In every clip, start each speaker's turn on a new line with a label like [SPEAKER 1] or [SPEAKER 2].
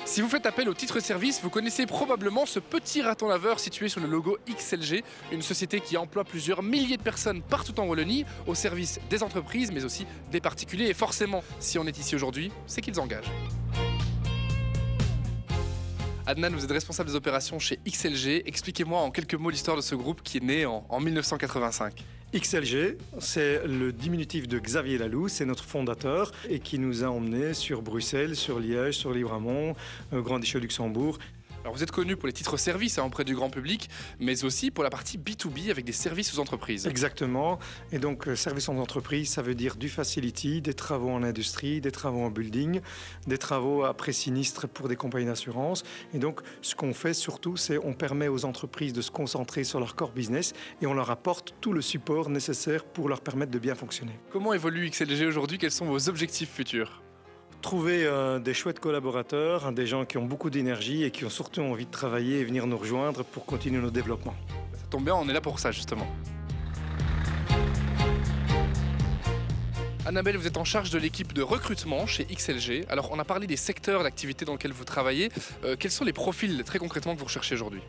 [SPEAKER 1] Si vous faites appel au titre service, vous connaissez probablement ce petit raton laveur situé sur le logo XLG, une société qui emploie plusieurs milliers de personnes partout en Wallonie, au service des entreprises, mais aussi des particuliers. Et forcément, si on est ici aujourd'hui, c'est qu'ils engagent. Adnan, vous êtes responsable des opérations chez XLG. Expliquez-moi en quelques mots l'histoire de ce groupe qui est né en 1985.
[SPEAKER 2] XLG, c'est le diminutif de Xavier Laloux, c'est notre fondateur et qui nous a emmenés sur Bruxelles, sur Liège, sur Libramont, Grand-Duché-Luxembourg.
[SPEAKER 1] Alors vous êtes connu pour les titres services auprès du grand public, mais aussi pour la partie B2B avec des services aux entreprises.
[SPEAKER 2] Exactement. Et donc, services aux entreprises, ça veut dire du facility, des travaux en industrie, des travaux en building, des travaux après sinistre pour des compagnies d'assurance. Et donc, ce qu'on fait surtout, c'est on permet aux entreprises de se concentrer sur leur core business et on leur apporte tout le support nécessaire pour leur permettre de bien fonctionner.
[SPEAKER 1] Comment évolue XLG aujourd'hui? Quels sont vos objectifs futurs?
[SPEAKER 2] Trouver des chouettes collaborateurs, des gens qui ont beaucoup d'énergie et qui ont surtout envie de travailler et venir nous rejoindre pour continuer nos développements.
[SPEAKER 1] Ça tombe bien, on est là pour ça justement. Annabelle, vous êtes en charge de l'équipe de recrutement chez XLG. Alors on a parlé des secteurs d'activité dans lesquels vous travaillez. Quels sont les profils très concrètement que vous recherchez aujourd'hui?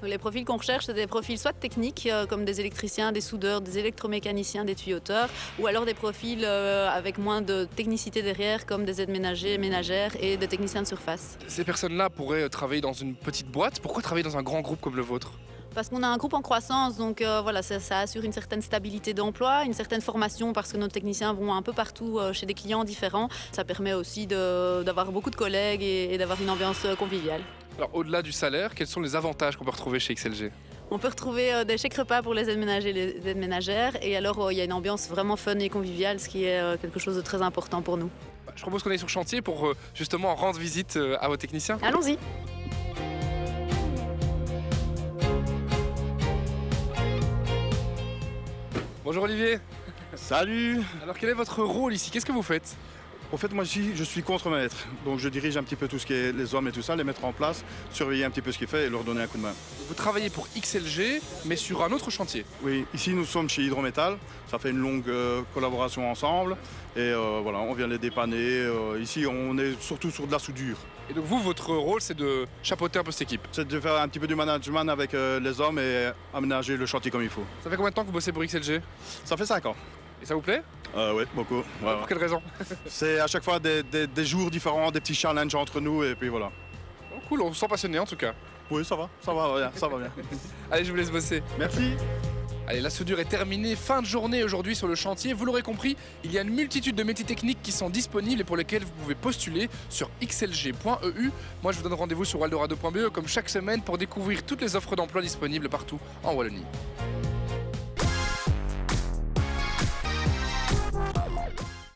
[SPEAKER 3] Les profils qu'on recherche, c'est des profils soit techniques, comme des électriciens, des soudeurs, des électromécaniciens, des tuyauteurs, ou alors des profils avec moins de technicité derrière, comme des aides ménagers, ménagères et des techniciens de surface.
[SPEAKER 1] Ces personnes-là pourraient travailler dans une petite boîte. Pourquoi travailler dans un grand groupe comme le vôtre?
[SPEAKER 3] Parce qu'on a un groupe en croissance, donc voilà, ça assure une certaine stabilité d'emploi, une certaine formation, parce que nos techniciens vont un peu partout chez des clients différents. Ça permet aussi d'avoir beaucoup de collègues et d'avoir une ambiance conviviale.
[SPEAKER 1] Alors au-delà du salaire, quels sont les avantages qu'on peut retrouver chez XLG?
[SPEAKER 3] On peut retrouver des chèques repas pour les aides ménagers et les aides ménagères. Et alors, il y a une ambiance vraiment fun et conviviale, ce qui est quelque chose de très important pour nous.
[SPEAKER 1] Je propose qu'on aille sur chantier pour justement rendre visite à vos techniciens.
[SPEAKER 3] Allons-y.
[SPEAKER 1] Bonjour Olivier.
[SPEAKER 4] Salut!
[SPEAKER 1] Alors quel est votre rôle ici? Qu'est-ce que vous faites?
[SPEAKER 4] En fait, moi ici, je suis contremaître. Donc je dirige un petit peu tout ce qui est les hommes et tout ça, les mettre en place, surveiller un petit peu ce qu'ils font et leur donner un coup de main.
[SPEAKER 1] Vous travaillez pour XLG, mais sur un autre chantier.
[SPEAKER 4] Oui, ici nous sommes chez Hydrométal. Ça fait une longue collaboration ensemble. Et voilà, on vient les dépanner. Ici, on est surtout sur de la soudure.
[SPEAKER 1] Et donc vous, votre rôle, c'est de chapeauter un peu cette équipe.
[SPEAKER 4] C'est de faire un petit peu du management avec les hommes et aménager le chantier comme il faut.
[SPEAKER 1] Ça fait combien de temps que vous bossez pour XLG?
[SPEAKER 4] Ça fait 5 ans.
[SPEAKER 1] Et ça vous plaît?
[SPEAKER 4] Oui, beaucoup. Ouais,
[SPEAKER 1] Pour quelle raison?
[SPEAKER 4] C'est à chaque fois des jours différents, des petits challenges entre nous et puis voilà.
[SPEAKER 1] Oh, cool, on se sent passionné en tout cas.
[SPEAKER 4] Oui, ça va bien, ça va bien.
[SPEAKER 1] Allez, je vous laisse bosser.
[SPEAKER 4] Merci.
[SPEAKER 1] Allez, la soudure est terminée, fin de journée aujourd'hui sur le chantier. Vous l'aurez compris, il y a une multitude de métiers techniques qui sont disponibles et pour lesquels vous pouvez postuler sur xlg.eu. Moi, je vous donne rendez-vous sur waldorado.be comme chaque semaine pour découvrir toutes les offres d'emploi disponibles partout en Wallonie.